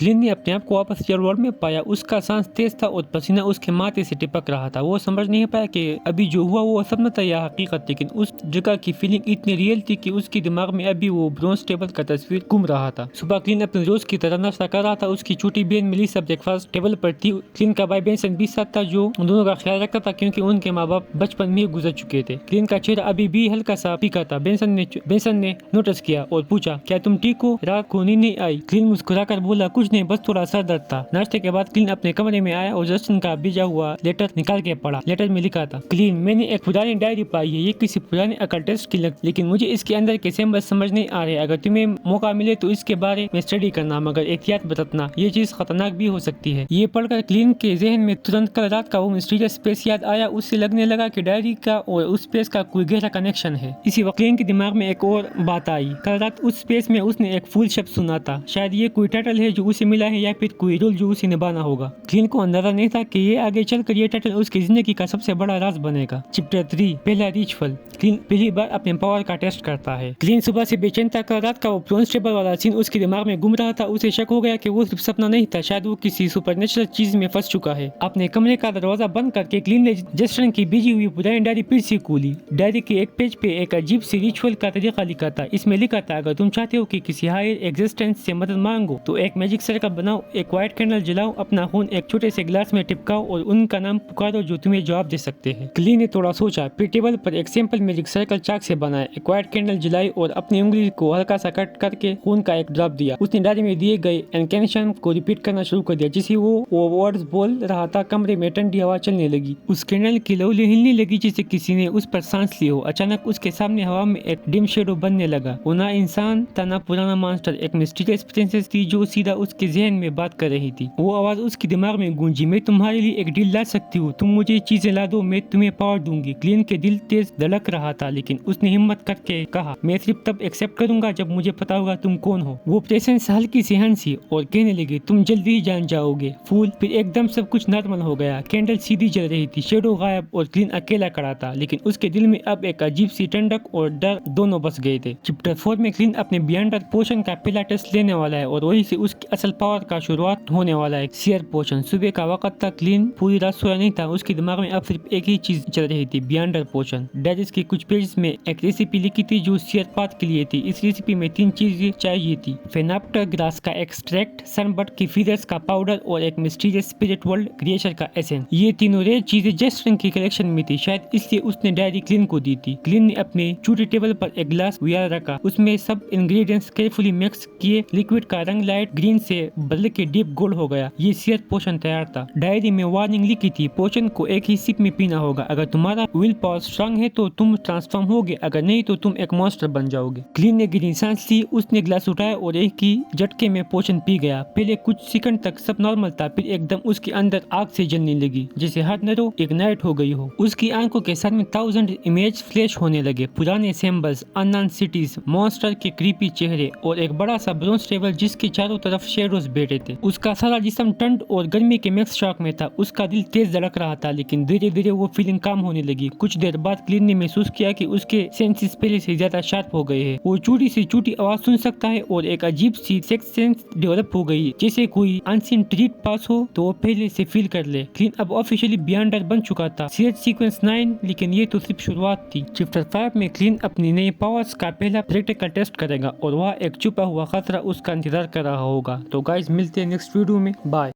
Clean ने अपने आप को वापस रियल वर्ल्ड में पाया। उसका सांस तेज था और पसीना उसके माथे से टिपक रहा था। वो समझ नहीं पाया कि अभी जो हुआ वो सपना था या हकीकत, लेकिन उस जगह की फीलिंग इतनी रियल थी कि उसके दिमाग में अभी वो ब्रॉन्ज टेबल का तस्वीर घूम रहा था। सुबह क्लीन अपने रोज की तरह नाश्ता कर रहा था। उसकी छोटी बहन मेलिसा ब्रेकफास्ट टेबल पर थी। क्लीन का भाई बेंसन भी साथ था जो उन दोनों का ख्याल रखता था क्योंकि उनके माँ बाप बचपन में गुजर चुके थे। क्लीन का चेहरा अभी भी हल्का सा फीका था। बेंसन ने नोटिस किया और पूछा, क्या तुम ठीक हो? रात को नींद नहीं आई? क्लीन मुस्कुराकर बोला, कुछ नहीं, बस थोड़ा सर दर्द था। नाश्ते के बाद क्लीन अपने कमरे में आया और जस्टिन का भेजा हुआ लेटर निकाल के पढ़ा। लेटर में लिखा था, क्लीन, मैंने एक पुरानी डायरी पाई है। ये किसी पुराने अकल्टिस्ट की लेकिन मुझे इसके अंदर के सिंबल्स समझ नहीं आ रहे। अगर तुम्हें मौका मिले तो इसके बारे में स्टडी करना, मगर एहतियात बरतना, ये चीज खतरनाक भी हो सकती है। ये पढ़कर क्लीन के जहन में तुरंत कल रात का वो मिस्टीरियस स्पेस याद आया। उससे लगने लगा कि डायरी का और उस स्पेस का कोई गहरा कनेक्शन है। इसी वक्त क्लीन के दिमाग में एक और बात आई। कल रात उस स्पेस में उसने एक फूल शब्द सुना था। शायद ये कोई टाइटल है जो उसे मिला है या फिर कोई रोल जो उसे निभाना होगा। क्लीन को अंदाजा नहीं था कि ये आगे चलकर ये टाइटल उसकी जिंदगी का सबसे बड़ा राज बनेगा। चैप्टर 3, पहला रिचुअल। क्लीन पहली बार अपने पावर का टेस्ट करता है। क्लीन सुबह से बेचैन था। कल रात का वो ब्रॉन्ज टेबल वाला सीन उसके दिमाग में घूम रहा था। उसे शक हो गया कि वो सिर्फ सपना नहीं था, शायद वो किसी सुपरनेचुरल चीज में फंस चुका है। अपने कमरे का दरवाजा बंद करके क्लीन ने जस्टिन की भेजी हुई पुरानी डायरी फिर से खोली। डायरी के एक पेज पे एक अजीब सी रिचुअल का तरीका लिखा था। इसमें लिखा था, अगर तुम चाहते हो कि किसी हायर एग्जिस्टेंस से मदद मांगो तो एक मैजिक सर्कल बनाओ, एक व्हाइट कैंडल जलाओ, अपना खून एक छोटे से गिलास में टिपकाओ और उनका नाम पुकारो जो तुम्हें जवाब दे सकते हैं। क्लीन ने थोड़ा सोचा, फिर टेबल पर एक सिंपल मैजिक सर्कल चाक से बनाया, एक व्हाइट कैंडल जलाई और अपनी उंगली को हल्का सा कट करके खून का एक ड्रॉप दिया। उसने डायरी में दिए गए इनकैनेशन को रिपीट करना शुरू कर दिया। जिसे वो वर्ड्स बोल रहा था, कमरे में ठंडी हवा चलने लगी। उस कैंडल की लौली हिलने लगी जैसे किसी ने उस पर सांस ली हो। अचानक उसके सामने हवा में एक डिम शेडो बनने लगा। वो ना इंसान था ना पुराना मॉन्स्टर, एक मिस्टीरियस प्रिंसेस थी जो सीधा उसके जहन में बात कर रही थी। वो आवाज उसके दिमाग में गूंजी, मैं तुम्हारे लिए एक डील ला सकती हूँ, तुम मुझे चीजें ला दो, मैं तुम्हें पावर दूंगी। क्लीन के दिल तेज धड़क रहा था, लेकिन उसने हिम्मत करके कहा, मैं सिर्फ तब एक्सेप्ट करूंगा जब मुझे पता होगा तुम कौन हो। वो प्रेजेंस हल्की सी हंसी और कहने लगी, तुम जल्दी ही जान जाओगे फूल। फिर एकदम सब कुछ नॉर्मल हो गया। कैंडल सीधी जल रही थी, शेडो गायब और क्लीन अकेला खड़ा था, लेकिन उसके दिल में अब एक अजीब सी ठंडक और डर दोनों बस गए थे। चैप्टर 4 में क्लीन अपने बियॉन्ड अर्थ पोशन का पहला टेस्ट लेने वाला है और वहीं से उसकी असल पावर का शुरुआत होने वाला है, शेयर पोशन। सुबह का वक्त था। क्लीन पूरी रात सोया नहीं था। उसके दिमाग में अब सिर्फ एक ही चीज चल रही थी, बियॉन्ड अर्थ पोशन। डायरीज के कुछ पेज में एक रेसिपी लिखी थी जो शेयर पाथ के लिए थी। इस रेसिपी में 3 चीजें चाहिए थी, फेनाप्टर ग्रास का एक्सट्रैक्ट, सनबर्ड की फीदर्स का पाउडर और एक मिस्टीरियस स्पिरिट वर्ल्ड क्रिएचर का एसेंस। ये तीनों रेयर चीजें जस्टिन की कलेक्शन में थी, शायद इसलिए उसने डायरी क्लीन को दी थी। क्लीन ने अपने छोटे टेबल पर एक ग्लास वियर रखा, उसमें सब इंग्रेडिएंट्स केयरफुली मिक्स किए। लिक्विड का रंग लाइट ग्रीन से बदल के डीप गोल्ड हो गया। ये शेयर पोशन तैयार था। डायरी में वार्निंग लिखी थी, पोशन को एक ही सिप में पीना होगा। अगर तुम्हारा विल पावर स्ट्रांग है तो तुम ट्रांसफॉर्म होगे, अगर नहीं तो तुम एक मॉन्स्टर बन जाओगे। क्लीन ने गहरी सांस ली। उसने ग्लास उठाया और एक ही झटके में पोशन पी गया। पहले कुछ सेकंड तक सब नॉर्मल था, फिर एकदम उसके अंदर आग से जलने लगी, जैसे हर नरो इग्नाइट हो गई हो। उसकी आंखों के सामने 1000 इमेज फ्लैश होने लगे, पुराने सिंबल्स, अननोन सिटीज, मॉन्स्टर के क्रीपी चेहरे और एक बड़ा सा ब्रॉन्ज टेबल जिसके चारों तरफ शेडोज बैठे थे। उसका सारा जिस्म ठंड और गर्मी के मिक्स शॉक में था। उसका दिल तेज धड़क रहा था, लेकिन धीरे धीरे वो फीलिंग कम होने लगी। कुछ देर बाद क्लीन ने महसूस किया कि उसके सेंसेस पहले से ज्यादा शार्प हो गए हैं। वो छोटी से छोटी आवाज सुन सकता है और एक अजीब सी सिक्स्थ सेंस डेवलप हो गई, जैसे कोई अनसीन ट्रीट पास हो तो वो पहले से फील कर ले। क्लीन अब ऑफिशियली बियॉन्ड अर्थ बन चुका था। सीरीज सीक्वेंस 9, लेकिन ये तो सिर्फ शुरुआत थी। चैप्टर 5 में क्लीन अपनी नई पावर्स का पहला प्रैक्टिकल टेस्ट करेगा और वह एक छुपा हुआ खतरा उसका इंतजार कर रहा होगा। तो गाइस, मिलते हैं नेक्स्ट वीडियो में। बाय।